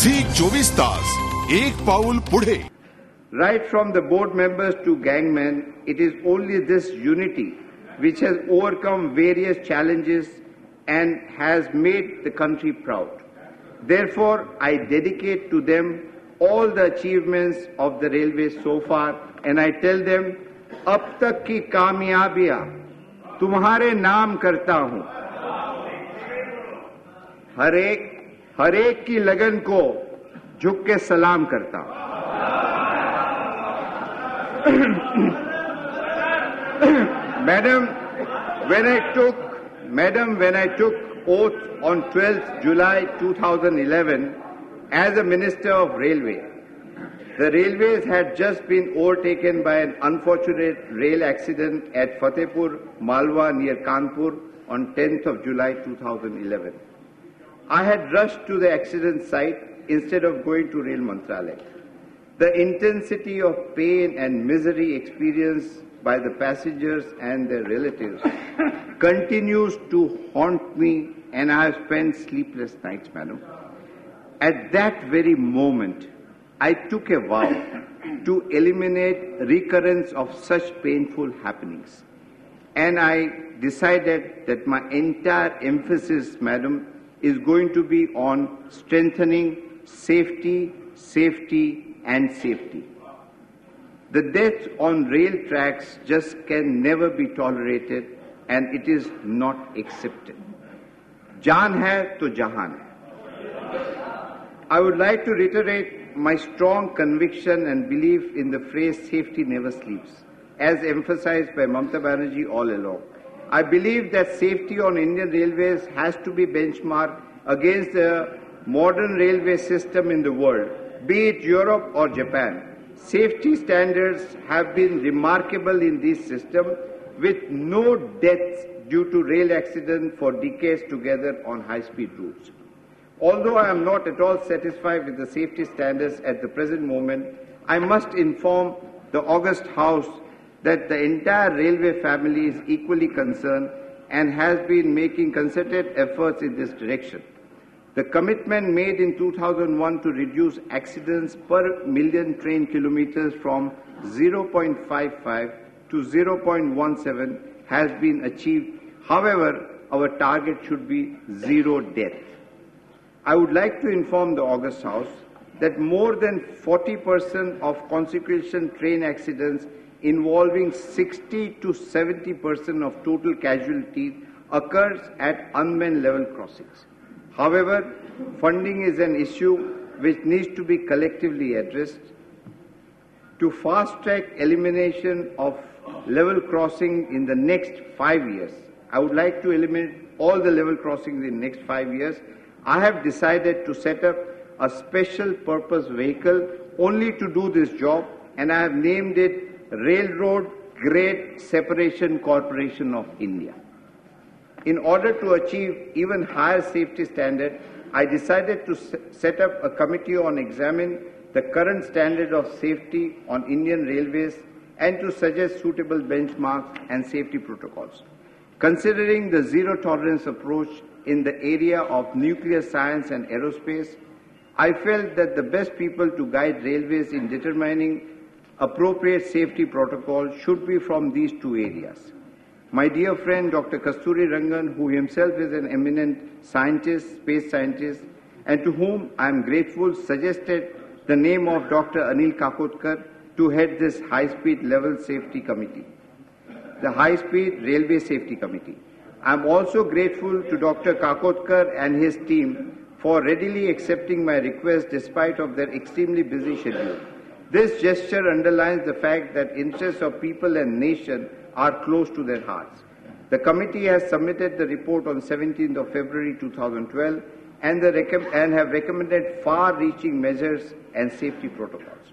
झी 24 तास एक पाऊल पुढे. Right from the board members to gangmen, it is only this unity which has overcome various challenges and has made the country proud. Therefore, I dedicate to them all the achievements of the railway so far, and I tell them, अब तक की कामयाबियां तुम्हारे नाम करता हूं. हर एक की लगन को झुक के सलाम करता हूं. Madam, when I took oath on 12th July 2011 as a Minister of Railway, the railways had just been overtaken by an unfortunate rail accident at Fatehpur, Malwa near Kanpur on 10th of July 2011. I had rushed to the accident site instead of going to Rail Mantralaya. The intensity of pain and misery experienced by the passengers and their relatives continues to haunt me, and I have spent sleepless nights, madam. At that very moment, I took a vow to eliminate recurrence of such painful happenings. And I decided that my entire emphasis, madam, is going to be on strengthening safety, and safety. The death on rail tracks just can never be tolerated, and it is not accepted. Jaan hai to jahan hai. I would like to reiterate my strong conviction and belief in the phrase safety never sleeps, as emphasized by Mamata Banerjee all along. I believe that safety on Indian railways has to be benchmarked against the modern railway system in the world, be it Europe or Japan. Safety standards have been remarkable in this system, with no deaths due to rail accidents for decades together on high-speed routes. Although I am not at all satisfied with the safety standards at the present moment, I must inform the august House that the entire railway family is equally concerned and has been making concerted efforts in this direction. The commitment made in 2001 to reduce accidents per million train kilometers from 0.55 to 0.17 has been achieved. However, our target should be zero death. I would like to inform the august House that more than 40% of consequential train accidents involving 60 to 70% of total casualties occurs at unmanned level crossings. However, funding is an issue which needs to be collectively addressed. To fast-track elimination of level crossing in the next 5 years, I would like to eliminate all the level crossings in the next 5 years. I have decided to set up a special purpose vehicle only to do this job, and I have named it Railroad Grade Separation Corporation of India. In order to achieve even higher safety standard, I decided to set up a committee on examining the current standard of safety on Indian railways and to suggest suitable benchmarks and safety protocols. Considering the zero tolerance approach in the area of nuclear science and aerospace, I felt that the best people to guide railways in determining appropriate safety protocols should be from these two areas. My dear friend Dr. Kasturi Rangan, who himself is an eminent scientist, space scientist, and to whom I am grateful, suggested the name of Dr. Anil Kakotkar to head this high-speed level safety committee, the High-Speed Railway Safety Committee. I am also grateful to Dr. Kakotkar and his team for readily accepting my request despite of their extremely busy schedule. This gesture underlines the fact that interests of people and nation are close to their hearts. The committee has submitted the report on 17th of February 2012 and have recommended far-reaching measures and safety protocols.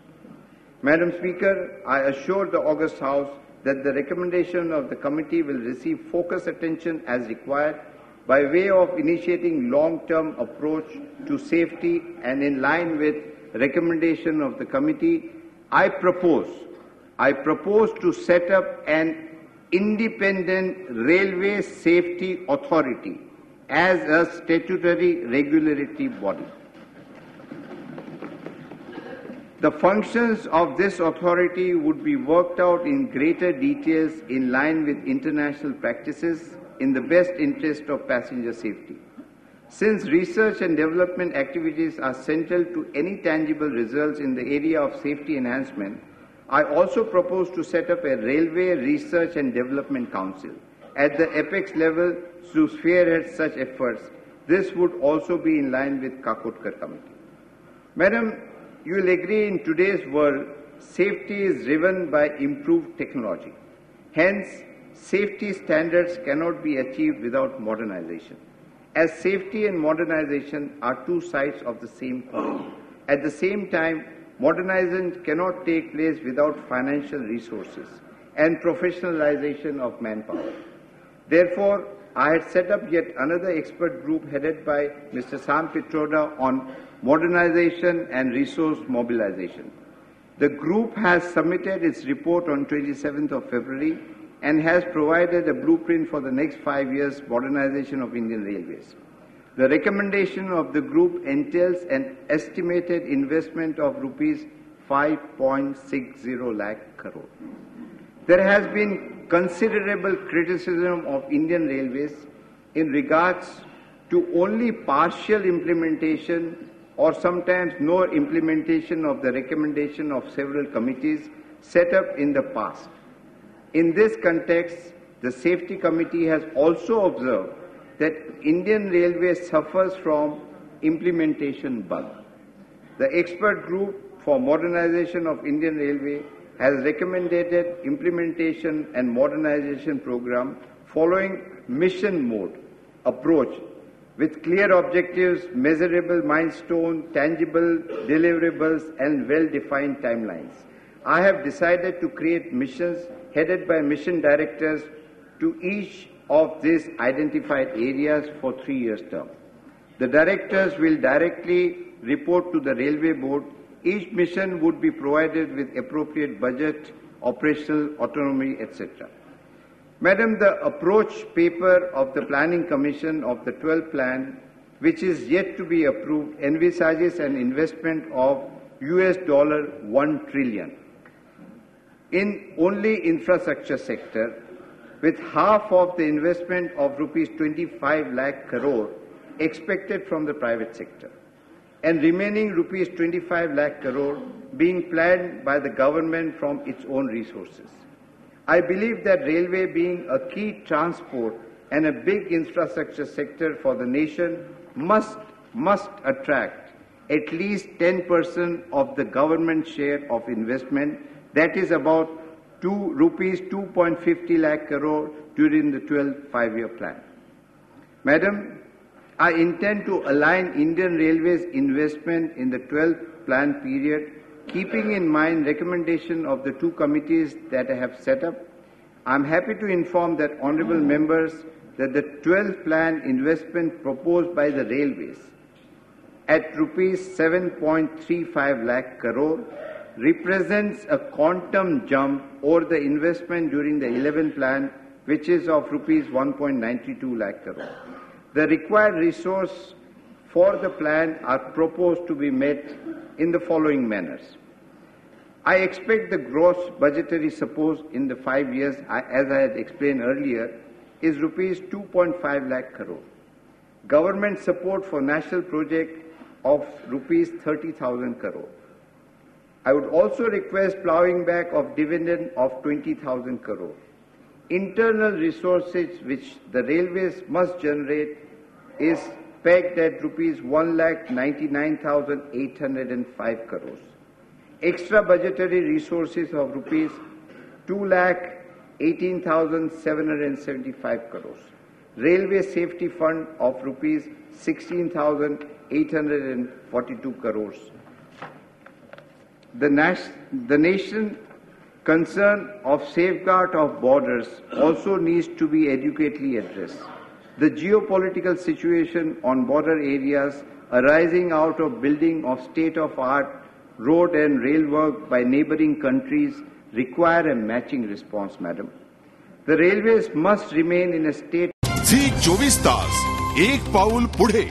Madam Speaker, I assure the august House that the recommendation of the committee will receive focused attention as required by way of initiating long-term approach to safety, and in line with recommendation of the committee, I propose to set up an independent railway safety authority as a statutory regulatory body. The functions of this authority would be worked out in greater details in line with international practices in the best interest of passenger safety. Since research and development activities are central to any tangible results in the area of safety enhancement, I also propose to set up a Railway Research and Development Council at the apex level to spearhead such efforts. This would also be in line with Kakotkar Committee. Madam, you will agree in today's world, safety is driven by improved technology. Hence, safety standards cannot be achieved without modernization. As safety and modernization are two sides of the same coin. At the same time, modernization cannot take place without financial resources and professionalization of manpower. Therefore, I had set up yet another expert group headed by Mr. Sam Pitroda on modernization and resource mobilization. The group has submitted its report on 27th of February and has provided a blueprint for the next 5 years modernization of Indian Railways. The recommendation of the group entails an estimated investment of rupees 5.60 lakh crore. There has been considerable criticism of Indian Railways in regards to only partial implementation or sometimes no implementation of the recommendation of several committees set up in the past. In this context, the Safety Committee has also observed that Indian Railways suffers from implementation bug. The expert group for modernization of Indian Railway has recommended implementation and modernization program following mission mode approach with clear objectives, measurable milestones, tangible deliverables, and well-defined timelines. I have decided to create missions headed by mission directors to each of these identified areas for 3 years term. The directors will directly report to the Railway Board. Each mission would be provided with appropriate budget, operational autonomy, etc. Madam, the approach paper of the Planning Commission of the 12th Plan, which is yet to be approved, envisages an investment of $1 trillion in only infrastructure sector, with half of the investment of rupees 25 lakh crore expected from the private sector, and remaining rupees 25 lakh crore being planned by the government from its own resources. I believe that railway, being a key transport and a big infrastructure sector for the nation, must attract at least 10% of the government share of investment, that is about rupees 2.50 lakh crore during the 12th five-year plan. Madam, I intend to align Indian Railways investment in the 12th plan period, keeping in mind recommendation of the two committees that I have set up. I am happy to inform that honourable members that the 12th plan investment proposed by the Railways at rupees 7.35 lakh crore represents a quantum jump over the investment during the 11th plan, which is of rupees 1.92 lakh crore. The required resource for the plan are proposed to be met in the following manners. I expect the gross budgetary support in the 5 years, as I had explained earlier, is rupees 2.5 lakh crore. Government support for national project of rupees 30,000 crore. I would also request plowing back of dividend of 20,000 crore. Internal resources which the railways must generate is pegged at rupees 1,99,805 crores. Extra budgetary resources of rupees 2,18,775 crores. Railway Safety Fund of rupees 16,842 crores. The nation concern of safeguard of borders also needs to be adequately addressed. The geopolitical situation on border areas arising out of building of state-of-art road and rail work by neighboring countries require a matching response, madam. The railways must remain in a state. झी 24 तास एक पाऊल पुढे.